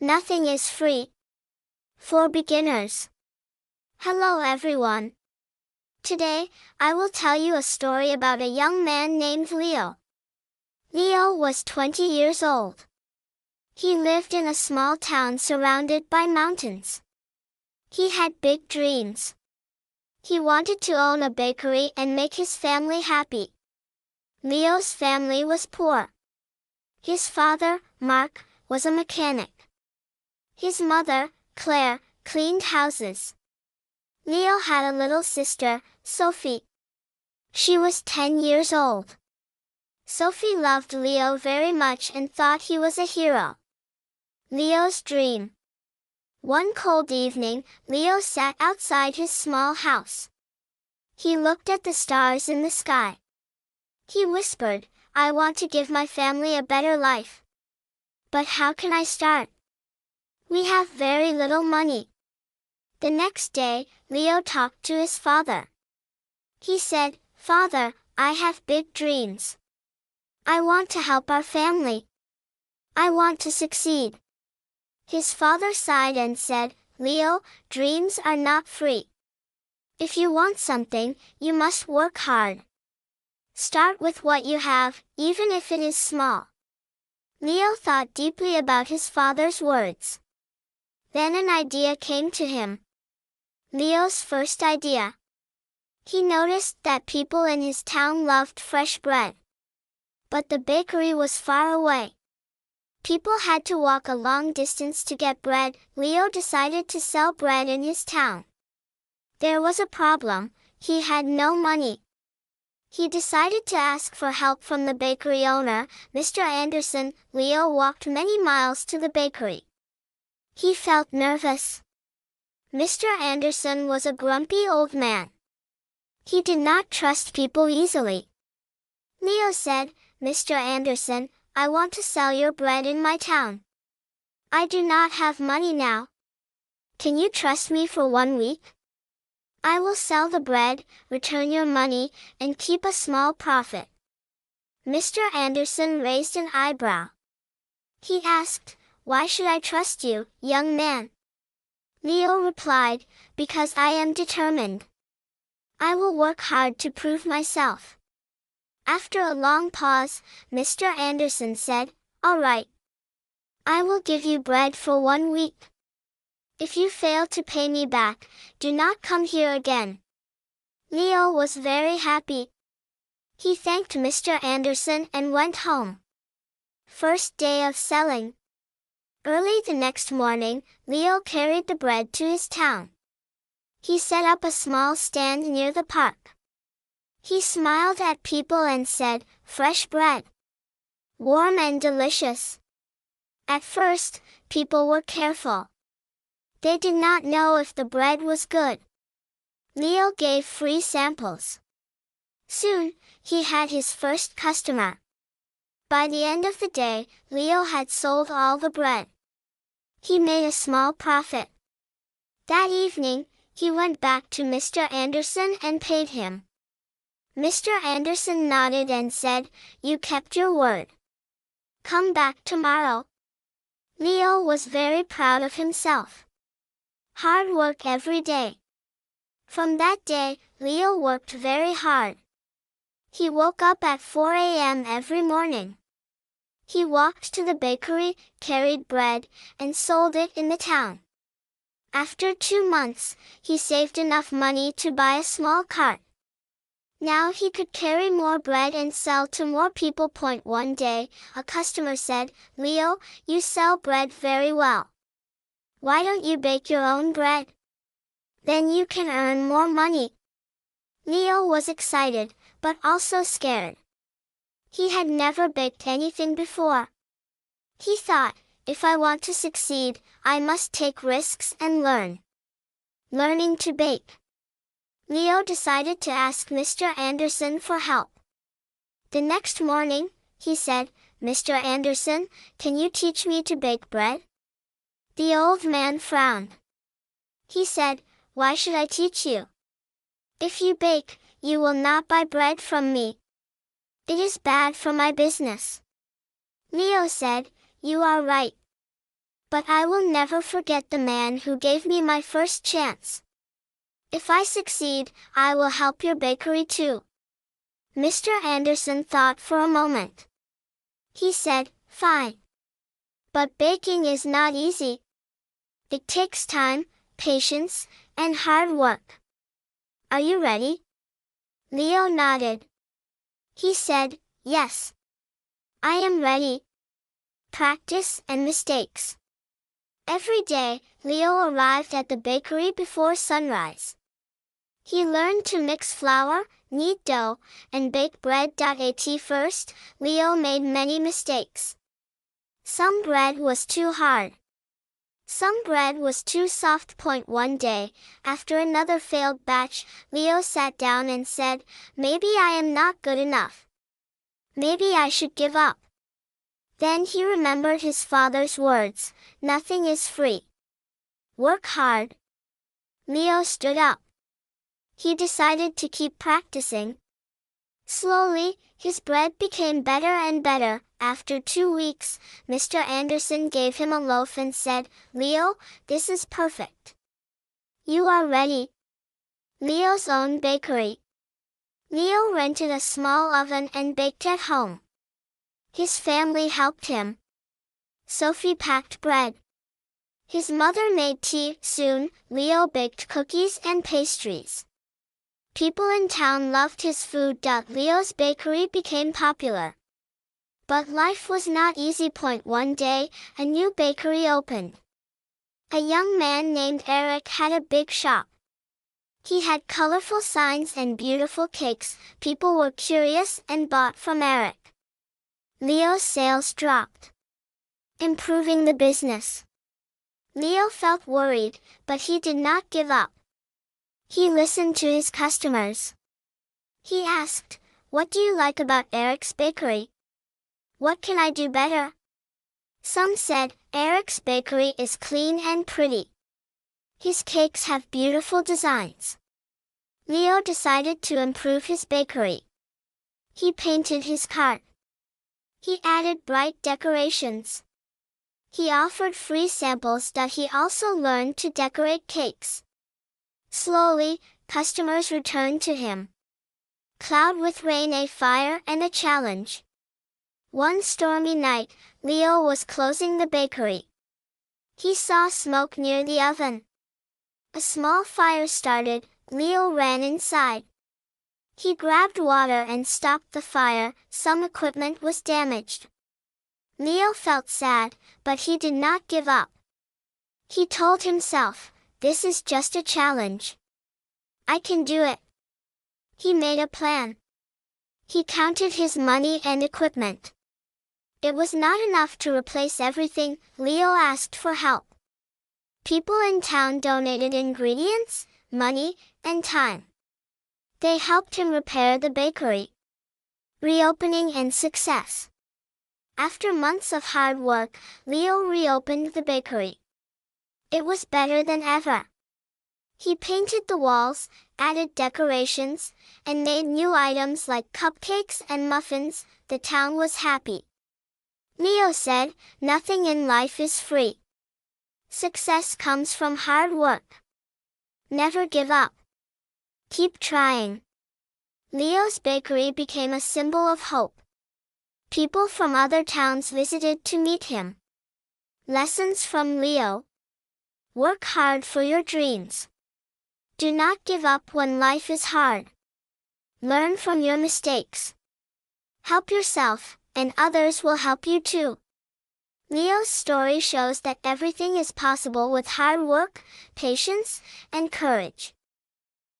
Nothing is free. For beginners. Hello everyone. Today, I will tell you a story about a young man named Leo. Leo was 20 years old. He lived in a small town surrounded by mountains. He had big dreams. He wanted to own a bakery and make his family happy. Leo's family was poor. His father, Mark, was a mechanic. His mother, Claire, cleaned houses. Leo had a little sister, Sophie. She was 10 years old. Sophie loved Leo very much and thought he was a hero. Leo's dream. One cold evening, Leo sat outside his small house. He looked at the stars in the sky. He whispered, "I want to give my family a better life. But how can I start? We have very little money." The next day, Leo talked to his father. He said, "Father, I have big dreams. I want to help our family. I want to succeed." His father sighed and said, "Leo, dreams are not free. If you want something, you must work hard. Start with what you have, even if it is small." Leo thought deeply about his father's words. Then an idea came to him. Leo's first idea. He noticed that people in his town loved fresh bread. But the bakery was far away. People had to walk a long distance to get bread. Leo decided to sell bread in his town. There was a problem. He had no money. He decided to ask for help from the bakery owner, Mr. Anderson. Leo walked many miles to the bakery. He felt nervous. Mr. Anderson was a grumpy old man. He did not trust people easily. Leo said, "Mr. Anderson, I want to sell your bread in my town. I do not have money now. Can you trust me for 1 week? I will sell the bread, return your money, and keep a small profit." Mr. Anderson raised an eyebrow. He asked, "Why should I trust you, young man?" Leo replied, "Because I am determined. I will work hard to prove myself." After a long pause, Mr. Anderson said, "All right. I will give you bread for 1 week. If you fail to pay me back, do not come here again." Leo was very happy. He thanked Mr. Anderson and went home. First day of selling. Early the next morning, Leo carried the bread to his town. He set up a small stand near the park. He smiled at people and said, "Fresh bread. Warm and delicious." At first, people were careful. They did not know if the bread was good. Leo gave free samples. Soon, he had his first customer. By the end of the day, Leo had sold all the bread. He made a small profit. That evening, he went back to Mr. Anderson and paid him. Mr. Anderson nodded and said, "You kept your word. Come back tomorrow." Leo was very proud of himself. Hard work every day. From that day, Leo worked very hard. He woke up at 4 a.m. every morning. He walked to the bakery, carried bread, and sold it in the town. After 2 months, he saved enough money to buy a small cart. Now he could carry more bread and sell to more people. One day, a customer said, "Leo, you sell bread very well. Why don't you bake your own bread? Then you can earn more money." Leo was excited, but also scared. He had never baked anything before. He thought, "If I want to succeed, I must take risks and learn." Learning to bake. Leo decided to ask Mr. Anderson for help. The next morning, he said, "Mr. Anderson, can you teach me to bake bread?" The old man frowned. He said, "Why should I teach you? If you bake, you will not buy bread from me. It is bad for my business." Leo said, "You are right. But I will never forget the man who gave me my first chance. If I succeed, I will help your bakery too." Mr. Anderson thought for a moment. He said, "Fine. But baking is not easy. It takes time, patience, and hard work. Are you ready?" Leo nodded. He said, "Yes. I am ready. Practice and mistakes." Every day, Leo arrived at the bakery before sunrise. He learned to mix flour, knead dough, and bake bread. At first, Leo made many mistakes. Some bread was too hard. Some bread was too soft. One day, after another failed batch, Leo sat down and said, "Maybe I am not good enough. Maybe I should give up." Then he remembered his father's words, "Nothing is free. Work hard." Leo stood up. He decided to keep practicing. Slowly, his bread became better and better. After 2 weeks, Mr. Anderson gave him a loaf and said, "Leo, this is perfect. You are ready." Leo's own bakery. Leo rented a small oven and baked at home. His family helped him. Sophie packed bread. His mother made tea. Soon, Leo baked cookies and pastries. People in town loved his food. Leo's bakery became popular. But life was not easy. One day, a new bakery opened. A young man named Eric had a big shop. He had colorful signs and beautiful cakes. People were curious and bought from Eric. Leo's sales dropped, improving the business. Leo felt worried, but he did not give up. He listened to his customers. He asked, "What do you like about Eric's bakery? What can I do better?" Some said, "Eric's bakery is clean and pretty. His cakes have beautiful designs." Leo decided to improve his bakery. He painted his cart. He added bright decorations. He offered free samples. He also learned to decorate cakes. Slowly, customers returned to him. Cloud with rain, a fire, and a challenge. One stormy night, Leo was closing the bakery. He saw smoke near the oven. A small fire started. Leo ran inside. He grabbed water and stopped the fire. Some equipment was damaged. Leo felt sad, but he did not give up. He told himself, "This is just a challenge. I can do it." He made a plan. He counted his money and equipment. It was not enough to replace everything. Leo asked for help. People in town donated ingredients, money, and time. They helped him repair the bakery. Reopening and success. After months of hard work, Leo reopened the bakery. It was better than ever. He painted the walls, added decorations, and made new items like cupcakes and muffins. The town was happy. Leo said, "Nothing in life is free. Success comes from hard work. Never give up. Keep trying." Leo's bakery became a symbol of hope. People from other towns visited to meet him. Lessons from Leo. Work hard for your dreams. Do not give up when life is hard. Learn from your mistakes. Help yourself, and others will help you too. Leo's story shows that everything is possible with hard work, patience, and courage.